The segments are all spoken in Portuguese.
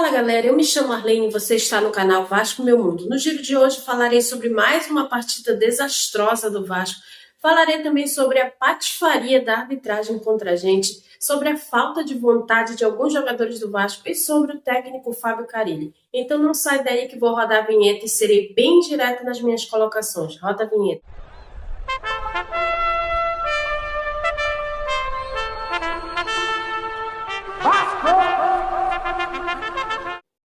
Fala galera, eu me chamo Arlene e você está no canal Vasco Meu Mundo. No giro de hoje falarei sobre mais uma partida desastrosa do Vasco. Falarei também sobre a patifaria da arbitragem contra a gente, sobre a falta de vontade de alguns jogadores do Vasco e sobre o técnico Fábio Carille. Então não sai daí que vou rodar a vinheta e serei bem direta nas minhas colocações. Roda a vinheta.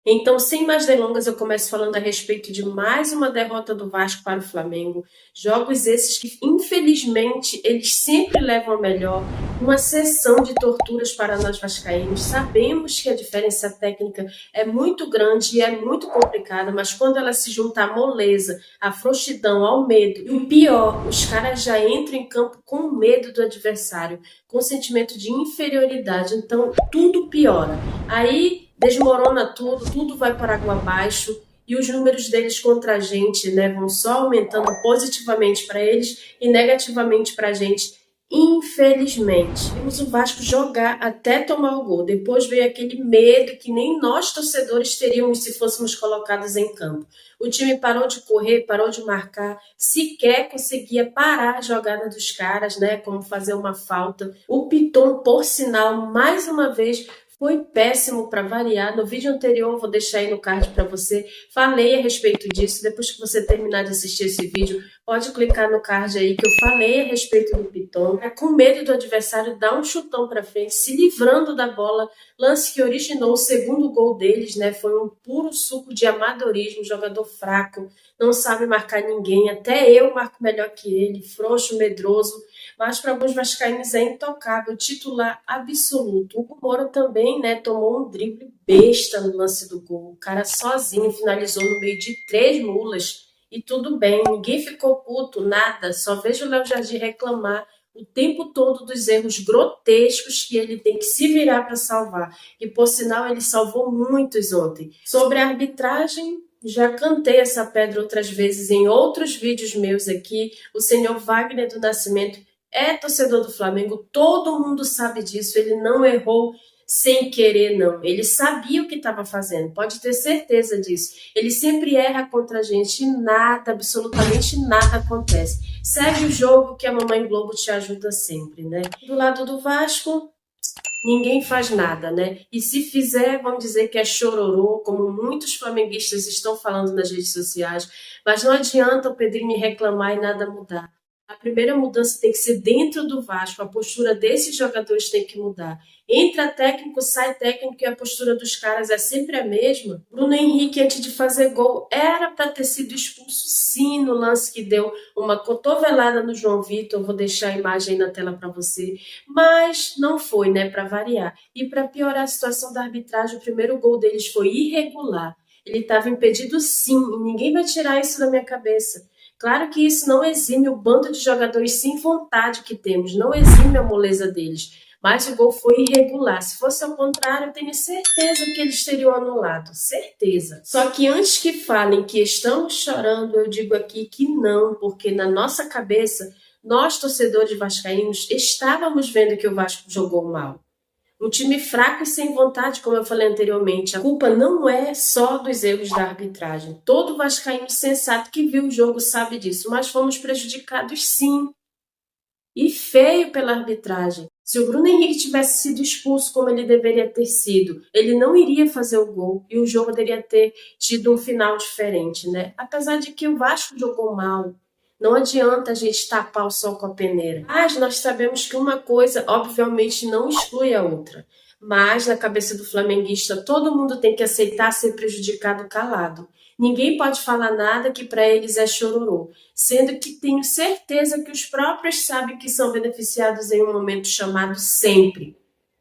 Então, sem mais delongas, eu começo falando a respeito de mais uma derrota do Vasco para o Flamengo. Jogos esses que, infelizmente, eles sempre levam a melhor. Uma sessão de torturas para nós vascaínos. Sabemos que a diferença técnica é muito grande e é muito complicada, mas quando ela se junta à moleza, à frouxidão, ao medo, e o pior, os caras já entram em campo com medo do adversário, com sentimento de inferioridade, então tudo piora. Aí desmorona tudo, tudo vai para água abaixo e os números deles contra a gente, né, vão só aumentando positivamente para eles e negativamente para a gente, infelizmente. Vimos o Vasco jogar até tomar o gol, depois veio aquele medo que nem nós torcedores teríamos se fôssemos colocados em campo. O time parou de correr, parou de marcar, sequer conseguia parar a jogada dos caras, né, como fazer uma falta. O Piton, por sinal, mais uma vez, foi péssimo para variar. No vídeo anterior, vou deixar aí no card para você, falei a respeito disso. Depois que você terminar de assistir esse vídeo, pode clicar no card aí que eu falei a respeito do Piton. Com medo do adversário, dar um chutão para frente, se livrando da bola. Lance que originou o segundo gol deles, né? Foi um puro suco de amadorismo, jogador fraco, não sabe marcar ninguém. Até eu marco melhor que ele, frouxo, medroso. Mas para alguns vascaínos é intocável, titular absoluto. O Moura também, né, tomou um drible besta no lance do gol. O cara sozinho finalizou no meio de 3 mulas e tudo bem, ninguém ficou puto, nada. Só vejo o Léo Jardim reclamar o tempo todo dos erros grotescos que ele tem que se virar para salvar. E por sinal ele salvou muitos ontem. Sobre a arbitragem, já cantei essa pedra outras vezes em outros vídeos meus aqui. O senhor Wagner do Nascimento é torcedor do Flamengo, todo mundo sabe disso, ele não errou sem querer, não. Ele sabia o que estava fazendo, pode ter certeza disso. Ele sempre erra contra a gente e nada, absolutamente nada acontece. Segue o jogo que a Mamãe Globo te ajuda sempre, né? Do lado do Vasco, ninguém faz nada, né? E se fizer, vamos dizer que é chororô, como muitos flamenguistas estão falando nas redes sociais, mas não adianta o Pedrinho reclamar e nada mudar. A primeira mudança tem que ser dentro do Vasco, a postura desses jogadores tem que mudar. Entra técnico, sai técnico e a postura dos caras é sempre a mesma. Bruno Henrique, antes de fazer gol, era para ter sido expulso sim no lance que deu uma cotovelada no João Vitor. Vou deixar a imagem aí na tela para você. Mas não foi, né, para variar. E para piorar a situação da arbitragem, o primeiro gol deles foi irregular. Ele estava impedido sim, e ninguém vai tirar isso da minha cabeça. Claro que isso não exime o bando de jogadores sem vontade que temos, não exime a moleza deles, mas o gol foi irregular. Se fosse ao contrário, eu tenho certeza que eles teriam anulado, certeza. Só que antes que falem que estamos chorando, eu digo aqui que não, porque na nossa cabeça, nós torcedores vascaínos estávamos vendo que o Vasco jogou mal. Um time fraco e sem vontade, como eu falei anteriormente. A culpa não é só dos erros da arbitragem. Todo vascaíno sensato que viu o jogo sabe disso, mas fomos prejudicados sim. E feio pela arbitragem. Se o Bruno Henrique tivesse sido expulso como ele deveria ter sido, ele não iria fazer o gol e o jogo poderia ter tido um final diferente, né? Apesar de que o Vasco jogou mal. Não adianta a gente tapar o sol com a peneira. Mas nós sabemos que uma coisa, obviamente, não exclui a outra. Mas, na cabeça do flamenguista, todo mundo tem que aceitar ser prejudicado calado. Ninguém pode falar nada que para eles é chororô. Sendo que tenho certeza que os próprios sabem que são beneficiados em um momento chamado sempre.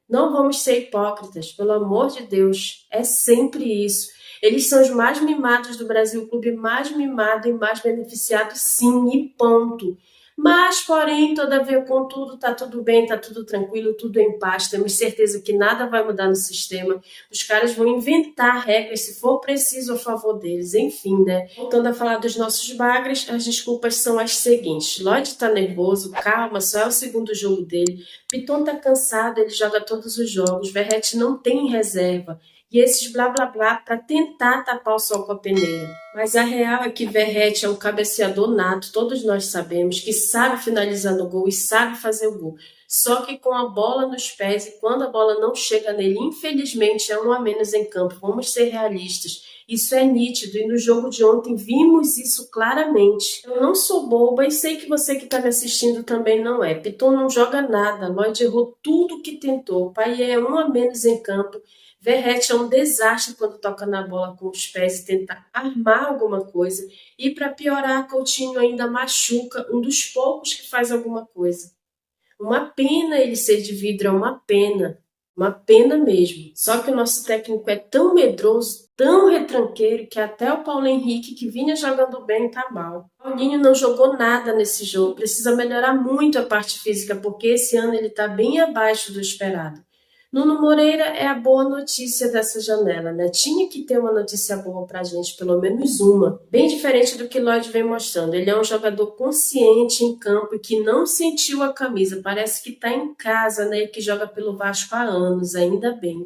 Não vamos ser hipócritas, pelo amor de Deus. É sempre isso. Eles são os mais mimados do Brasil, o clube mais mimado e mais beneficiado, sim, e ponto. Mas, porém, todavia, contudo, tá tudo bem, tá tudo tranquilo, tudo em paz. Temos certeza que nada vai mudar no sistema. Os caras vão inventar regras, se for preciso, a favor deles. Enfim, né? Voltando a falar dos nossos bagres, as desculpas são as seguintes. Lloyd tá nervoso, calma, só é o segundo jogo dele. Piton tá cansado, ele joga todos os jogos. Verratti não tem reserva. e esses blá blá blá para tentar tapar o sol com a peneira. Mas a real é que Verratti é um cabeceador nato, todos nós sabemos, que sabe finalizar no gol e sabe fazer o gol. Só que com a bola nos pés e quando a bola não chega nele, infelizmente é um a menos em campo. Vamos ser realistas. Isso é nítido e no jogo de ontem vimos isso claramente. Eu não sou boba e sei que você que está me assistindo também não é. Piton não joga nada, Lloyd errou tudo que tentou. Payet é um a menos em campo. Verratti é um desastre quando toca na bola com os pés e tenta armar alguma coisa. E para piorar, Coutinho ainda machuca, um dos poucos que faz alguma coisa. Uma pena ele ser de vidro, é uma pena mesmo. Só que o nosso técnico é tão medroso, tão retranqueiro, que até o Paulo Henrique, que vinha jogando bem, tá mal. O Paulinho não jogou nada nesse jogo, precisa melhorar muito a parte física, porque esse ano ele tá bem abaixo do esperado. Nuno Moreira é a boa notícia dessa janela, né? Tinha que ter uma notícia boa pra gente, pelo menos uma. Bem diferente do que Lloyd vem mostrando. Ele é um jogador consciente em campo e que não sentiu a camisa. Parece que tá em casa, né? E que joga pelo Vasco há anos, ainda bem.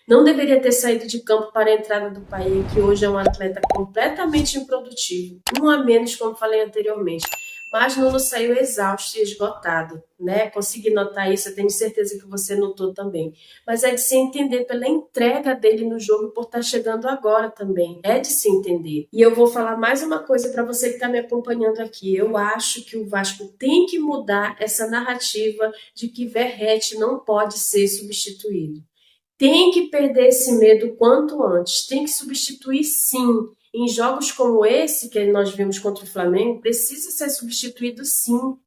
Não deveria ter saído de campo para a entrada do Payet, que hoje é um atleta completamente improdutivo. Um a menos, como falei anteriormente. Mas Nuno saiu exausto e esgotado, né? Consegui notar isso, eu tenho certeza que você notou também. Mas é de se entender pela entrega dele no jogo por estar chegando agora também. É de se entender. E eu vou falar mais uma coisa para você que está me acompanhando aqui. Eu acho que o Vasco tem que mudar essa narrativa de que Verratti não pode ser substituído. Tem que perder esse medo quanto antes. Tem que substituir sim. Em jogos como esse que nós vimos contra o Flamengo, precisa ser substituído sim.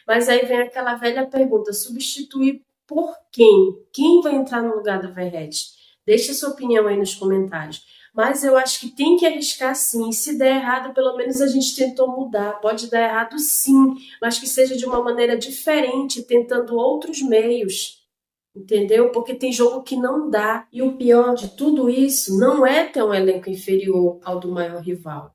Mas aí vem aquela velha pergunta: substituir por quem? Quem vai entrar no lugar do Verratti? Deixa sua opinião aí nos comentários. Mas eu acho que tem que arriscar sim. Se der errado, pelo menos a gente tentou mudar. Pode dar errado sim, mas que seja de uma maneira diferente, tentando outros meios. Entendeu? Porque tem jogo que não dá. E o pior de tudo isso não é ter um elenco inferior ao do maior rival.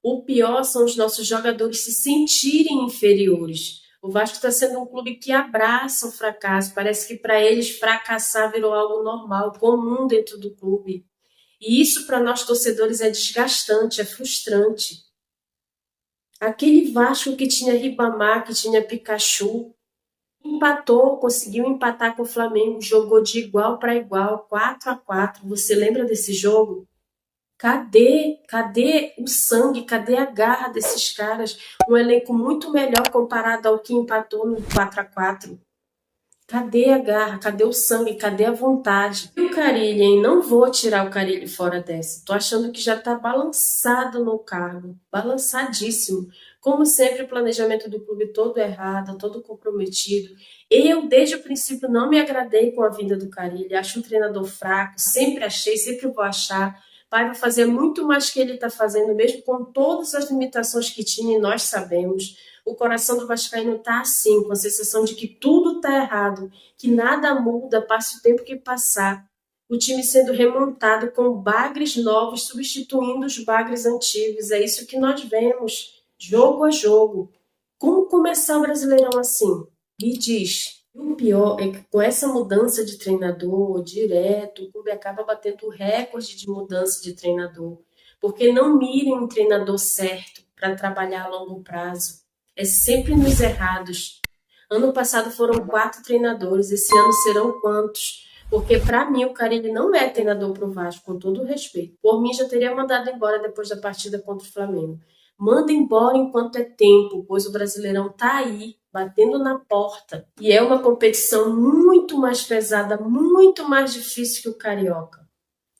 O pior são os nossos jogadores se sentirem inferiores. O Vasco está sendo um clube que abraça o fracasso. Parece que para eles fracassar virou algo normal, comum dentro do clube. E isso para nós torcedores é desgastante, é frustrante. Aquele Vasco que tinha Ribamar, que tinha Pikachu, empatou, conseguiu empatar com o Flamengo, jogou de igual para igual, 4-4. Você lembra desse jogo? Cadê o sangue? Cadê a garra desses caras? Um elenco muito melhor comparado ao que empatou no 4-4. Cadê a garra? Cadê o sangue? Cadê a vontade? E o Carille, hein? Não vou tirar o Carille fora dessa. Tô achando que já tá balançado no cargo. Balançadíssimo. Como sempre, o planejamento do clube todo errado, todo comprometido. Eu, desde o princípio, não me agradei com a vinda do Carille. Acho um treinador fraco. Sempre achei, sempre vou achar. Pai vai fazer muito mais que ele está fazendo, mesmo com todas as limitações que tinha, e nós sabemos. O coração do vascaíno está assim, com a sensação de que tudo está errado, que nada muda, passe o tempo que passar. O time sendo remontado com bagres novos, substituindo os bagres antigos. É isso que nós vemos, jogo a jogo. Como começar o Brasileirão assim? Me diz. O pior é que com essa mudança de treinador direto, o clube acaba batendo recorde de mudança de treinador, porque não mirem um treinador certo para trabalhar a longo prazo. É sempre nos errados. Ano passado foram 4 treinadores, esse ano serão quantos? Porque para mim o Carille não é treinador pro Vasco, com todo o respeito. Por mim já teria mandado embora depois da partida contra o Flamengo. Manda embora enquanto é tempo, pois o Brasileirão tá aí, batendo na porta. E é uma competição muito mais pesada, muito mais difícil que o Carioca.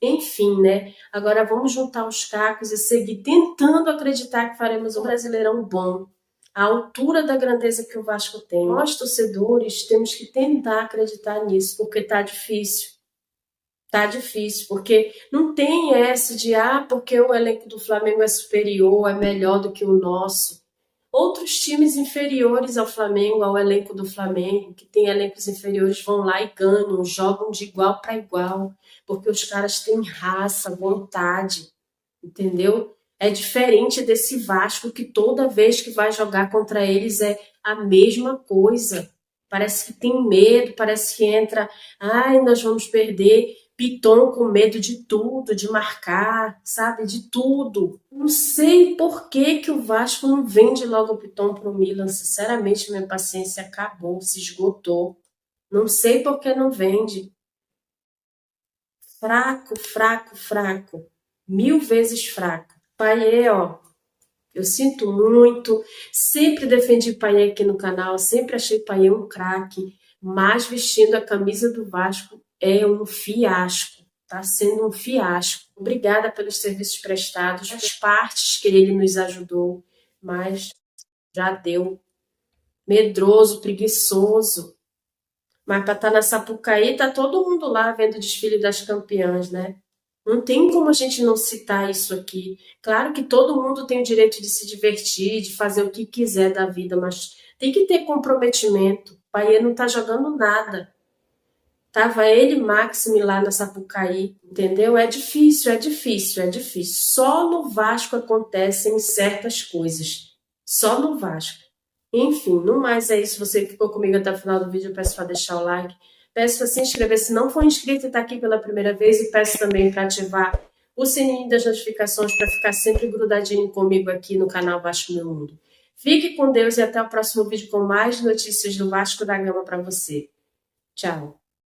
Enfim, né? Agora vamos juntar os cacos e seguir tentando acreditar que faremos um Brasileirão bom, à altura da grandeza que o Vasco tem. Nós, torcedores, temos que tentar acreditar nisso, porque tá difícil. Tá difícil, porque não tem essa de, porque o elenco do Flamengo é superior, é melhor do que o nosso. Outros times inferiores ao Flamengo, ao elenco do Flamengo, que tem elencos inferiores, vão lá e ganham, jogam de igual para igual, porque os caras têm raça, vontade, entendeu? É diferente desse Vasco que toda vez que vai jogar contra eles é a mesma coisa. Parece que tem medo, parece que entra, nós vamos perder. Piton com medo de tudo, de marcar, sabe, de tudo. Não sei por que que o Vasco não vende logo o Piton pro Milan. Sinceramente, minha paciência acabou, se esgotou. Não sei por que não vende. Fraco, fraco, fraco. 1000 vezes fraco. Payet, ó, eu sinto muito. Sempre defendi Payet aqui no canal, sempre achei Payet um craque, mas vestindo a camisa do Vasco é um fiasco. Tá sendo um fiasco. Obrigada pelos serviços prestados, as partes que ele nos ajudou, mas já deu. Medroso, preguiçoso. Mas para estar na Sapucaí, tá todo mundo lá vendo o desfile das campeãs, né? Não tem como a gente não citar isso aqui. Claro que todo mundo tem o direito de se divertir, de fazer o que quiser da vida, mas tem que ter comprometimento. O Payet não tá jogando nada. Tava ele e Maxime lá na Sapucaí, entendeu? É difícil, é difícil, é difícil. Só no Vasco acontecem certas coisas. Só no Vasco. Enfim, no mais é isso. Você que ficou comigo até o final do vídeo, eu peço para deixar o like. Peço para se inscrever se não for inscrito e está aqui pela primeira vez. E peço também para ativar o sininho das notificações para ficar sempre grudadinho comigo aqui no canal Vasco Meu Mundo. Fique com Deus e até o próximo vídeo com mais notícias do Vasco da Gama para você. Tchau.